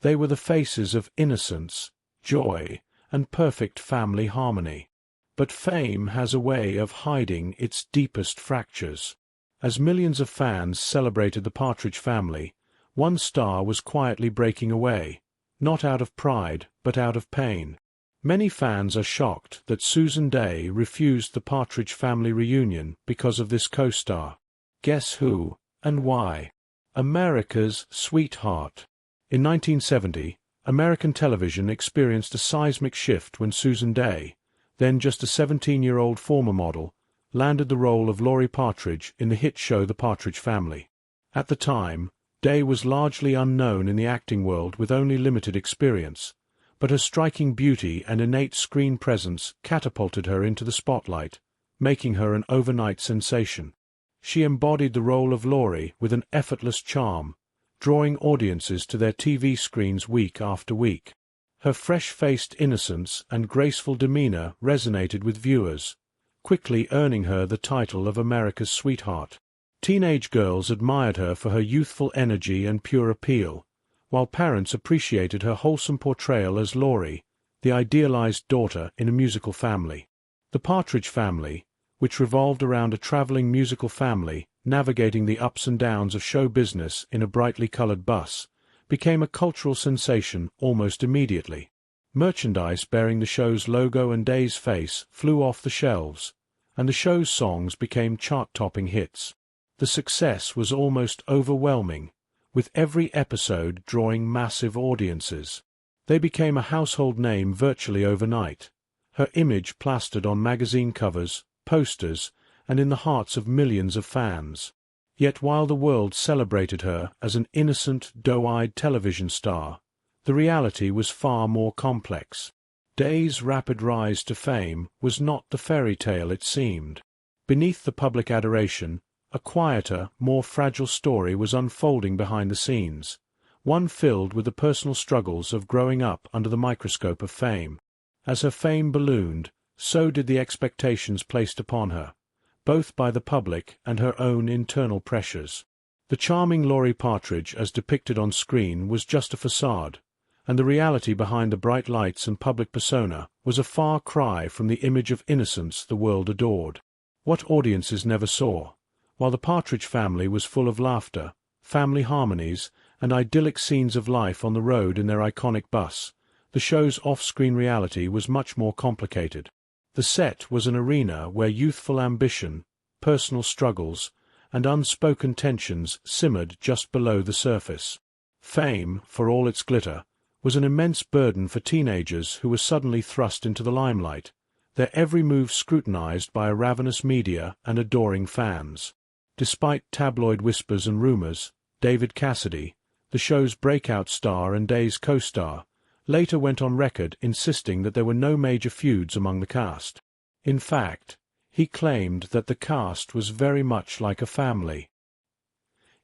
They were the faces of innocence, joy, and perfect family harmony. But fame has a way of hiding its deepest fractures. As millions of fans celebrated the Partridge Family, one star was quietly breaking away, not out of pride, but out of pain. Many fans are shocked that Susan Dey refused the Partridge Family reunion because of this co-star. Guess who, and why? America's sweetheart. In 1970, American television experienced a seismic shift when Susan Dey, then just a 17-year-old former model, landed the role of Laurie Partridge in the hit show The Partridge Family. At the time, Dey was largely unknown in the acting world with only limited experience, but her striking beauty and innate screen presence catapulted her into the spotlight, making her an overnight sensation. She embodied the role of Laurie with an effortless charm, drawing audiences to their TV screens week after week. Her fresh-faced innocence and graceful demeanor resonated with viewers, quickly earning her the title of America's sweetheart. Teenage girls admired her for her youthful energy and pure appeal, while parents appreciated her wholesome portrayal as Laurie, the idealized daughter in a musical family. The Partridge Family, which revolved around a traveling musical family navigating the ups and downs of show business in a brightly colored bus, became a cultural sensation almost immediately. Merchandise bearing the show's logo and Dey's face flew off the shelves, and the show's songs became chart-topping hits. The success was almost overwhelming, with every episode drawing massive audiences. They became a household name virtually overnight, her image plastered on magazine covers, posters, and in the hearts of millions of fans. Yet while the world celebrated her as an innocent, doe-eyed television star, the reality was far more complex. Dey's rapid rise to fame was not the fairy tale it seemed. Beneath the public adoration, a quieter, more fragile story was unfolding behind the scenes, one filled with the personal struggles of growing up under the microscope of fame. As her fame ballooned, so did the expectations placed upon her, both by the public and her own internal pressures. The charming Laurie Partridge as depicted on screen was just a facade, and the reality behind the bright lights and public persona was a far cry from the image of innocence the world adored. What audiences never saw, while the Partridge Family was full of laughter, family harmonies, and idyllic scenes of life on the road in their iconic bus, the show's off-screen reality was much more complicated. The set was an arena where youthful ambition, personal struggles, and unspoken tensions simmered just below the surface. Fame, for all its glitter, was an immense burden for teenagers who were suddenly thrust into the limelight, their every move scrutinized by a ravenous media and adoring fans. Despite tabloid whispers and rumors, David Cassidy, the show's breakout star and Dey's co-star, later went on record insisting that there were no major feuds among the cast. In fact, he claimed that the cast was very much like a family.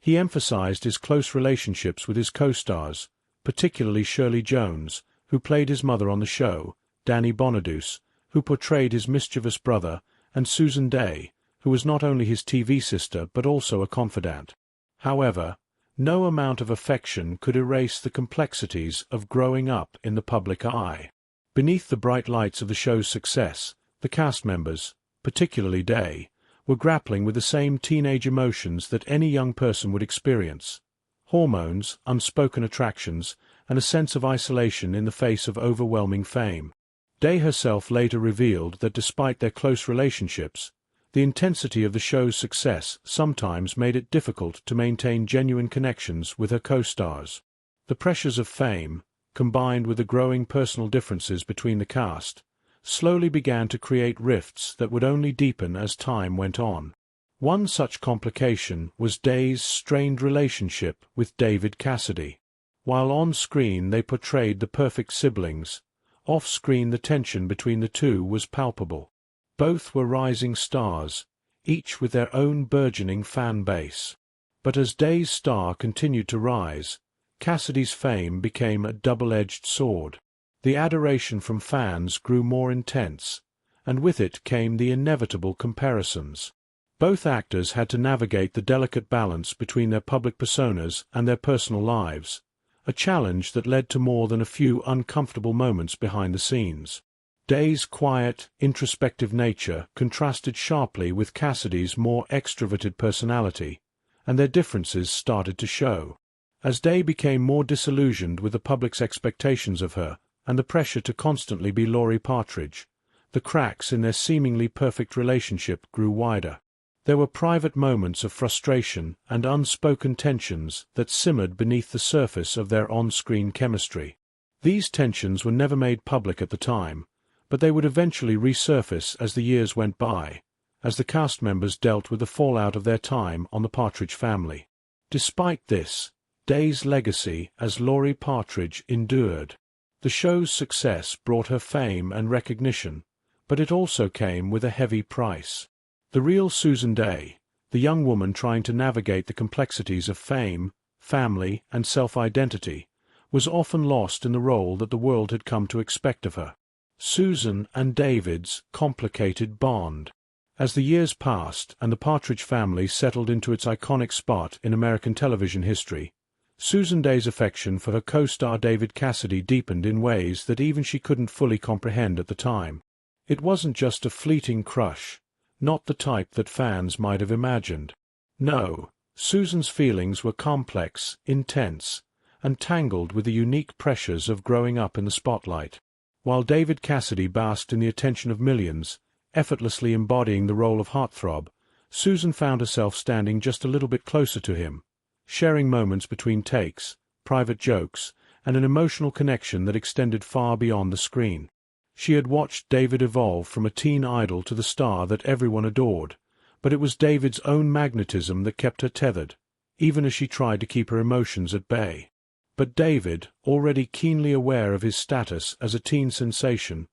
He emphasized his close relationships with his co-stars, particularly Shirley Jones, who played his mother on the show, Danny Bonaduce, who portrayed his mischievous brother, and Susan Dey, who was not only his TV sister but also a confidant. However, no amount of affection could erase the complexities of growing up in the public eye. Beneath the bright lights of the show's success, the cast members, particularly Dey, were grappling with the same teenage emotions that any young person would experience: hormones, unspoken attractions, and a sense of isolation in the face of overwhelming fame. Dey herself later revealed that despite their close relationships, the intensity of the show's success sometimes made it difficult to maintain genuine connections with her co-stars. The pressures of fame, combined with the growing personal differences between the cast, slowly began to create rifts that would only deepen as time went on. One such complication was Dey's strained relationship with David Cassidy. While on-screen they portrayed the perfect siblings, off-screen the tension between the two was palpable. Both were rising stars, each with their own burgeoning fan base. But as Dey's star continued to rise, Cassidy's fame became a double-edged sword. The adoration from fans grew more intense, and with it came the inevitable comparisons. Both actors had to navigate the delicate balance between their public personas and their personal lives, a challenge that led to more than a few uncomfortable moments behind the scenes. Dey's quiet, introspective nature contrasted sharply with Cassidy's more extroverted personality, and their differences started to show. As Dey became more disillusioned with the public's expectations of her and the pressure to constantly be Laurie Partridge, the cracks in their seemingly perfect relationship grew wider. There were private moments of frustration and unspoken tensions that simmered beneath the surface of their on-screen chemistry. These tensions were never made public at the time, but they would eventually resurface as the years went by, as the cast members dealt with the fallout of their time on the Partridge Family. Despite this, Dey's legacy as Laurie Partridge endured. The show's success brought her fame and recognition, but it also came with a heavy price. The real Susan Dey, the young woman trying to navigate the complexities of fame, family, and self-identity, was often lost in the role that the world had come to expect of her. Susan and David's complicated bond. As the years passed and the Partridge Family settled into its iconic spot in American television history, Susan Dey's affection for her co-star David Cassidy deepened in ways that even she couldn't fully comprehend at the time. It wasn't just a fleeting crush, not the type that fans might have imagined. No, Susan's feelings were complex, intense, and tangled with the unique pressures of growing up in the spotlight. While David Cassidy basked in the attention of millions, effortlessly embodying the role of heartthrob, Susan found herself standing just a little bit closer to him, sharing moments between takes, private jokes, and an emotional connection that extended far beyond the screen. She had watched David evolve from a teen idol to the star that everyone adored, but it was David's own magnetism that kept her tethered, even as she tried to keep her emotions at bay. But David, already keenly aware of his status as a teen sensation,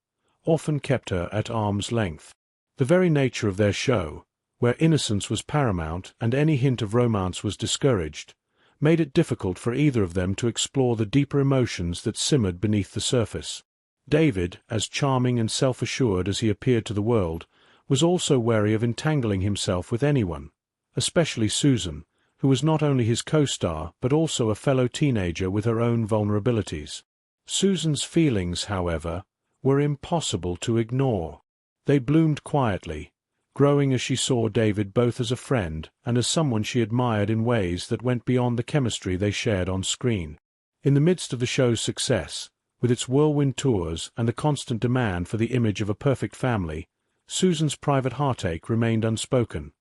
often kept her at arm's length. The very nature of their show, where innocence was paramount and any hint of romance was discouraged, made it difficult for either of them to explore the deeper emotions that simmered beneath the surface. David, as charming and self-assured as he appeared to the world, was also wary of entangling himself with anyone, especially Susan, who was not only his co-star but also a fellow teenager with her own vulnerabilities. Susan's feelings, however, were impossible to ignore. They bloomed quietly, growing as she saw David both as a friend and as someone she admired in ways that went beyond the chemistry they shared on screen. In the midst of the show's success, with its whirlwind tours and the constant demand for the image of a perfect family, Susan's private heartache remained unspoken,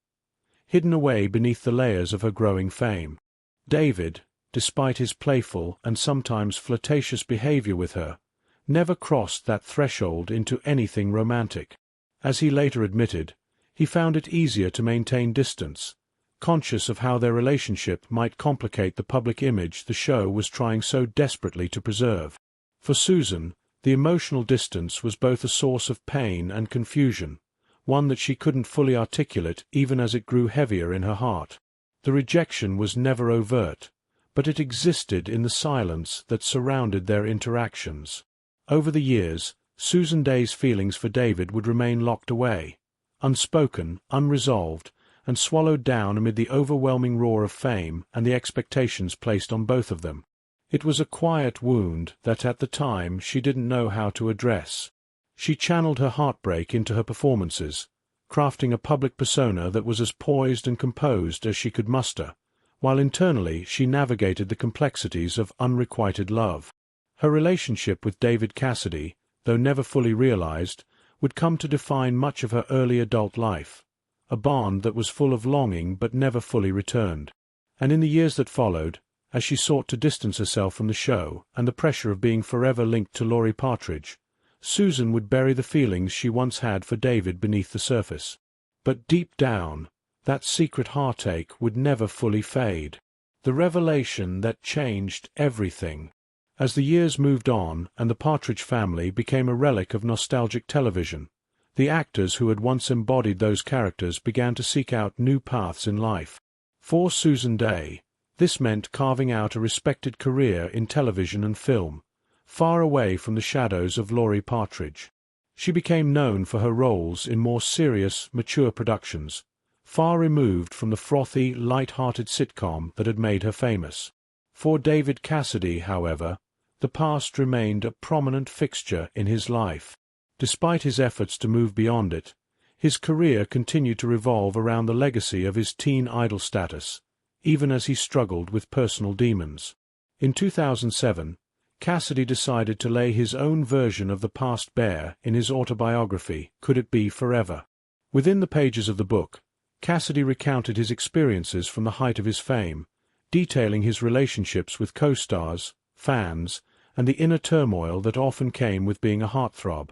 hidden away beneath the layers of her growing fame. David, despite his playful and sometimes flirtatious behavior with her, never crossed that threshold into anything romantic. As he later admitted, he found it easier to maintain distance, conscious of how their relationship might complicate the public image the show was trying so desperately to preserve. For Susan, the emotional distance was both a source of pain and confusion, one that she couldn't fully articulate even as it grew heavier in her heart. The rejection was never overt, but it existed in the silence that surrounded their interactions. Over the years, Susan Dey's feelings for David would remain locked away, unspoken, unresolved, and swallowed down amid the overwhelming roar of fame and the expectations placed on both of them. It was a quiet wound that at the time she didn't know how to address. She channeled her heartbreak into her performances, crafting a public persona that was as poised and composed as she could muster, while internally she navigated the complexities of unrequited love. Her relationship with David Cassidy, though never fully realized, would come to define much of her early adult life, a bond that was full of longing but never fully returned. And in the years that followed, as she sought to distance herself from the show and the pressure of being forever linked to Laurie Partridge, Susan would bury the feelings she once had for David beneath the surface. But deep down, that secret heartache would never fully fade. The revelation that changed everything. As the years moved on and the Partridge Family became a relic of nostalgic television, the actors who had once embodied those characters began to seek out new paths in life. For Susan Dey, this meant carving out a respected career in television and film, far away from the shadows of Laurie Partridge. She became known for her roles in more serious, mature productions, far removed from the frothy, light-hearted sitcom that had made her famous. For David Cassidy, however, the past remained a prominent fixture in his life. Despite his efforts to move beyond it, his career continued to revolve around the legacy of his teen idol status, even as he struggled with personal demons. In 2007, Cassidy decided to lay his own version of the past bare in his autobiography, Could It Be Forever? Within the pages of the book, Cassidy recounted his experiences from the height of his fame, detailing his relationships with co-stars, fans, and the inner turmoil that often came with being a heartthrob.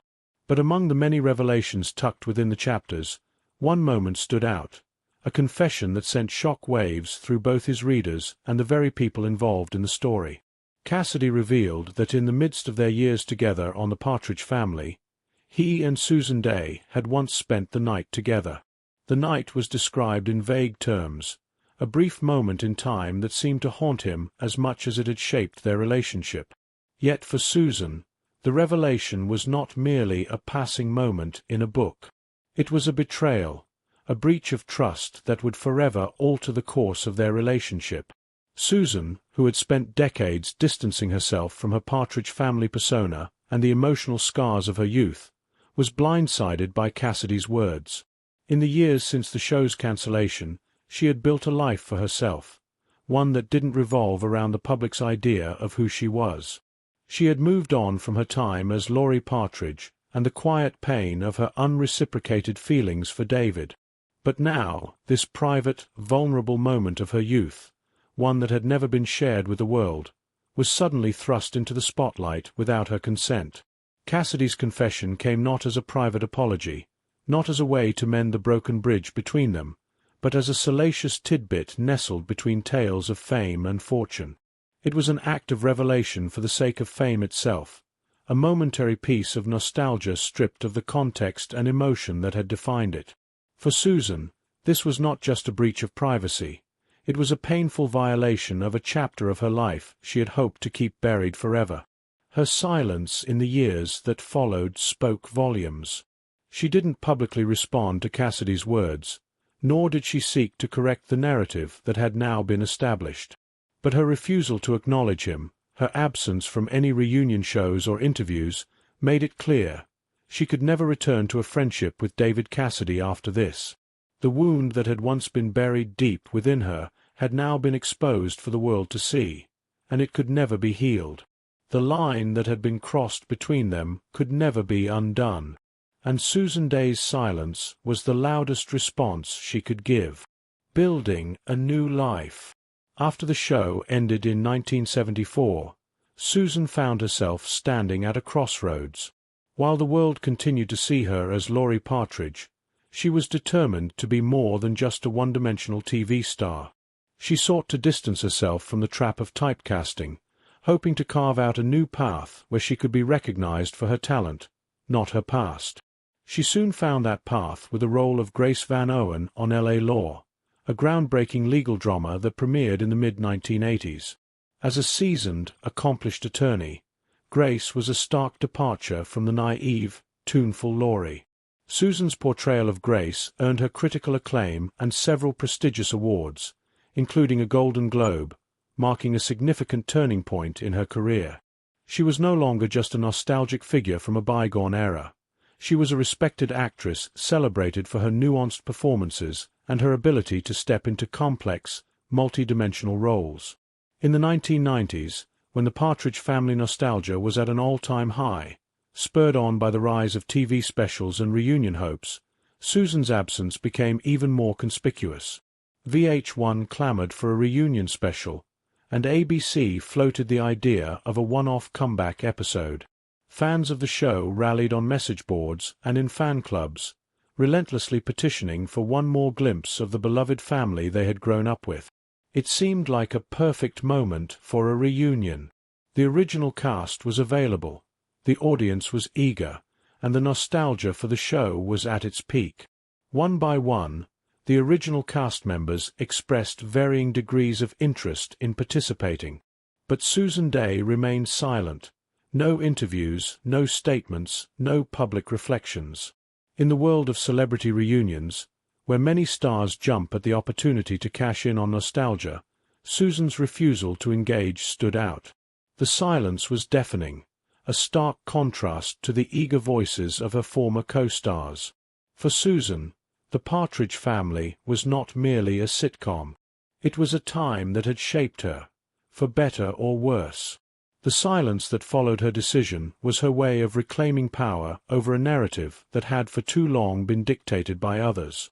But among the many revelations tucked within the chapters, one moment stood out, a confession that sent shock waves through both his readers and the very people involved in the story. Cassidy revealed that in the midst of their years together on the Partridge Family, he and Susan Dey had once spent the night together. The night was described in vague terms, a brief moment in time that seemed to haunt him as much as it had shaped their relationship. Yet for Susan, the revelation was not merely a passing moment in a book. It was a betrayal, a breach of trust that would forever alter the course of their relationship. Susan, who had spent decades distancing herself from her Partridge Family persona and the emotional scars of her youth, was blindsided by Cassidy's words. In the years since the show's cancellation, she had built a life for herself, one that didn't revolve around the public's idea of who she was. She had moved on from her time as Laurie Partridge and the quiet pain of her unreciprocated feelings for David. But now, this private, vulnerable moment of her youth, one that had never been shared with the world, was suddenly thrust into the spotlight without her consent. Cassidy's confession came not as a private apology, not as a way to mend the broken bridge between them, but as a salacious tidbit nestled between tales of fame and fortune. It was an act of revelation for the sake of fame itself, a momentary piece of nostalgia stripped of the context and emotion that had defined it. For Susan, this was not just a breach of privacy. It was a painful violation of a chapter of her life she had hoped to keep buried forever. Her silence in the years that followed spoke volumes. She didn't publicly respond to Cassidy's words, nor did she seek to correct the narrative that had now been established. But her refusal to acknowledge him, her absence from any reunion shows or interviews, made it clear she could never return to a friendship with David Cassidy after this. The wound that had once been buried deep within her had now been exposed for the world to see, and it could never be healed. The line that had been crossed between them could never be undone, and Susan Dey's silence was the loudest response she could give. Building a new life. After the show ended in 1974, Susan found herself standing at a crossroads. While the world continued to see her as Laurie Partridge, she was determined to be more than just a one-dimensional TV star. She sought to distance herself from the trap of typecasting, hoping to carve out a new path where she could be recognized for her talent, not her past. She soon found that path with the role of Grace Van Owen on L.A. Law, a groundbreaking legal drama that premiered in the mid-1980s. As a seasoned, accomplished attorney, Grace was a stark departure from the naive, tuneful Laurie. Susan's portrayal of Grace earned her critical acclaim and several prestigious awards, including a Golden Globe, marking a significant turning point in her career. She was no longer just a nostalgic figure from a bygone era. She was a respected actress celebrated for her nuanced performances and her ability to step into complex, multi-dimensional roles. In the 1990s, when the Partridge Family nostalgia was at an all-time high, spurred on by the rise of TV specials and reunion hopes, Susan's absence became even more conspicuous. VH1 clamored for a reunion special, and ABC floated the idea of a one-off comeback episode. Fans of the show rallied on message boards and in fan clubs, relentlessly petitioning for one more glimpse of the beloved family they had grown up with. It seemed like a perfect moment for a reunion. The original cast was available, the audience was eager, and the nostalgia for the show was at its peak. One by one, the original cast members expressed varying degrees of interest in participating. But Susan Dey remained silent. No interviews, no statements, no public reflections. In the world of celebrity reunions, where many stars jump at the opportunity to cash in on nostalgia, Susan's refusal to engage stood out. The silence was deafening, a stark contrast to the eager voices of her former co-stars. For Susan, the Partridge Family was not merely a sitcom. It was a time that had shaped her, for better or worse. The silence that followed her decision was her way of reclaiming power over a narrative that had for too long been dictated by others.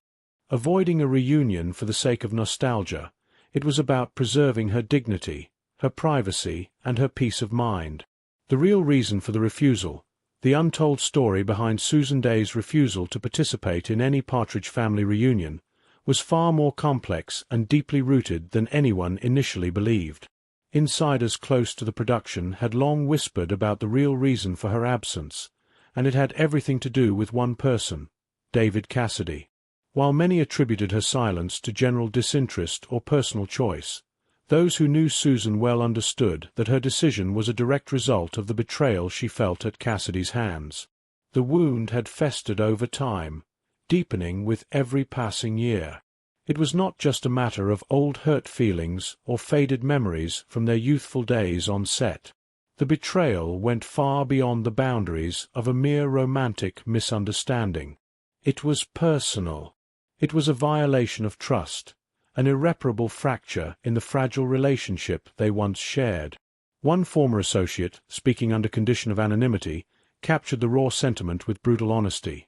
Avoiding a reunion for the sake of nostalgia, it was about preserving her dignity, her privacy, and her peace of mind. The real reason for the refusal, the untold story behind Susan Dey's refusal to participate in any Partridge Family reunion, was far more complex and deeply rooted than anyone initially believed. Insiders close to the production had long whispered about the real reason for her absence, and it had everything to do with one person, David Cassidy. While many attributed her silence to general disinterest or personal choice, those who knew Susan well understood that her decision was a direct result of the betrayal she felt at Cassidy's hands. The wound had festered over time, deepening with every passing year. It was not just a matter of old hurt feelings or faded memories from their youthful days on set. The betrayal went far beyond the boundaries of a mere romantic misunderstanding. It was personal. It was a violation of trust, an irreparable fracture in the fragile relationship they once shared. One former associate, speaking under condition of anonymity, captured the raw sentiment with brutal honesty.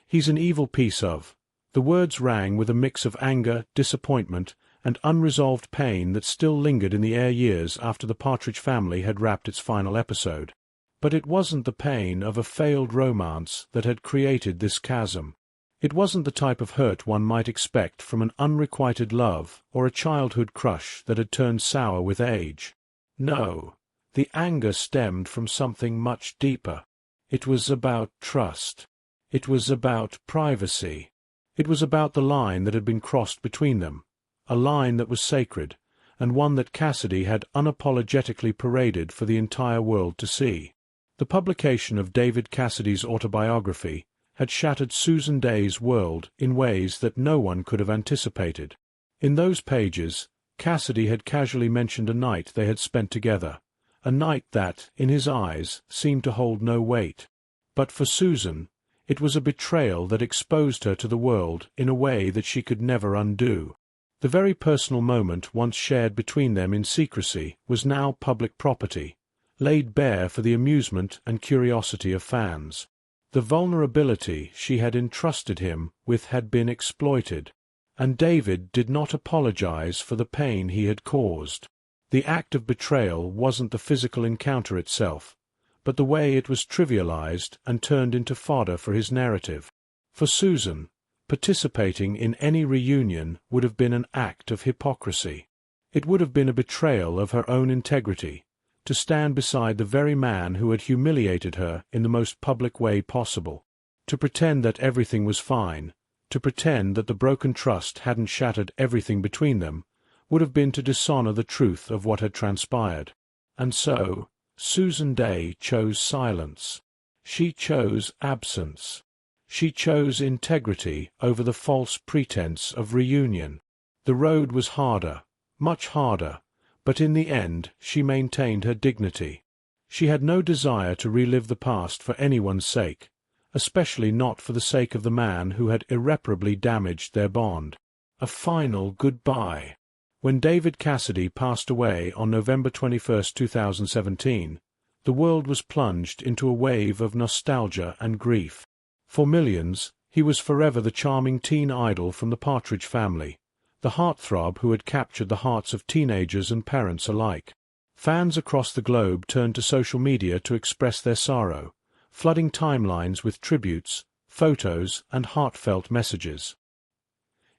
"He's an evil piece of..." The words rang with a mix of anger, disappointment, and unresolved pain that still lingered in the air years after the Partridge Family had wrapped its final episode. But it wasn't the pain of a failed romance that had created this chasm. It wasn't the type of hurt one might expect from an unrequited love or a childhood crush that had turned sour with age. No, the anger stemmed from something much deeper. It was about trust. It was about privacy. It was about the line that had been crossed between them, a line that was sacred, and one that Cassidy had unapologetically paraded for the entire world to see. The publication of David Cassidy's autobiography had shattered Susan Dey's world in ways that no one could have anticipated. In those pages, Cassidy had casually mentioned a night they had spent together, a night that, in his eyes, seemed to hold no weight. But for Susan, it was a betrayal that exposed her to the world in a way that she could never undo. The very personal moment once shared between them in secrecy was now public property, laid bare for the amusement and curiosity of fans. The vulnerability she had entrusted him with had been exploited, and David did not apologize for the pain he had caused. The act of betrayal wasn't the physical encounter itself, but the way it was trivialized and turned into fodder for his narrative. For Susan, participating in any reunion would have been an act of hypocrisy. It would have been a betrayal of her own integrity, to stand beside the very man who had humiliated her in the most public way possible, to pretend that everything was fine, to pretend that the broken trust hadn't shattered everything between them, would have been to dishonor the truth of what had transpired. And so, Susan Dey chose silence. She chose absence. She chose integrity over the false pretense of reunion. The road was harder, much harder, but in the end she maintained her dignity. She had no desire to relive the past for anyone's sake, especially not for the sake of the man who had irreparably damaged their bond. A final goodbye. When David Cassidy passed away on November 21, 2017, the world was plunged into a wave of nostalgia and grief. For millions, he was forever the charming teen idol from the Partridge Family, the heartthrob who had captured the hearts of teenagers and parents alike. Fans across the globe turned to social media to express their sorrow, flooding timelines with tributes, photos, and heartfelt messages.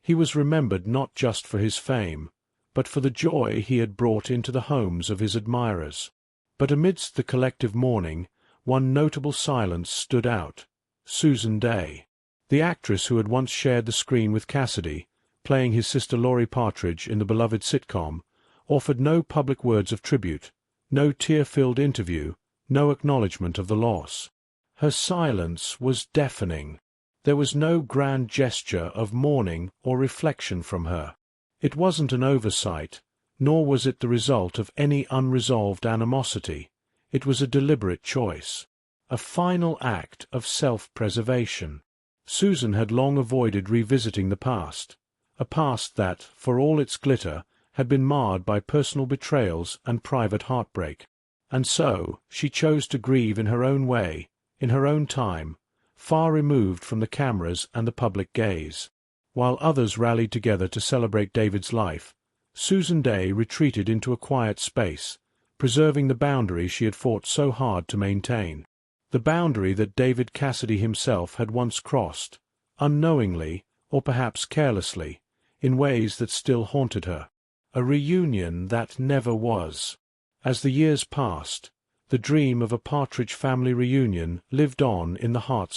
He was remembered not just for his fame, but for the joy he had brought into the homes of his admirers. But amidst the collective mourning, one notable silence stood out: Susan Dey. The actress who had once shared the screen with Cassidy, playing his sister Laurie Partridge in the beloved sitcom, offered no public words of tribute, no tear-filled interview, no acknowledgement of the loss. Her silence was deafening. There was no grand gesture of mourning or reflection from her. It wasn't an oversight, Nor was it the result of any unresolved animosity. It was a deliberate choice, a final act of self-preservation. Susan had long avoided revisiting the past, a past that, for all its glitter, had been marred by personal betrayals and private heartbreak. And so she chose to grieve in her own way, in her own time, far removed from the cameras and the public gaze. While others rallied together to celebrate David's life, Susan Dey retreated into a quiet space, preserving the boundary she had fought so hard to maintain. The boundary that David Cassidy himself had once crossed, unknowingly, or perhaps carelessly, in ways that still haunted her. A reunion that never was. As the years passed, the dream of a Partridge Family reunion lived on in the hearts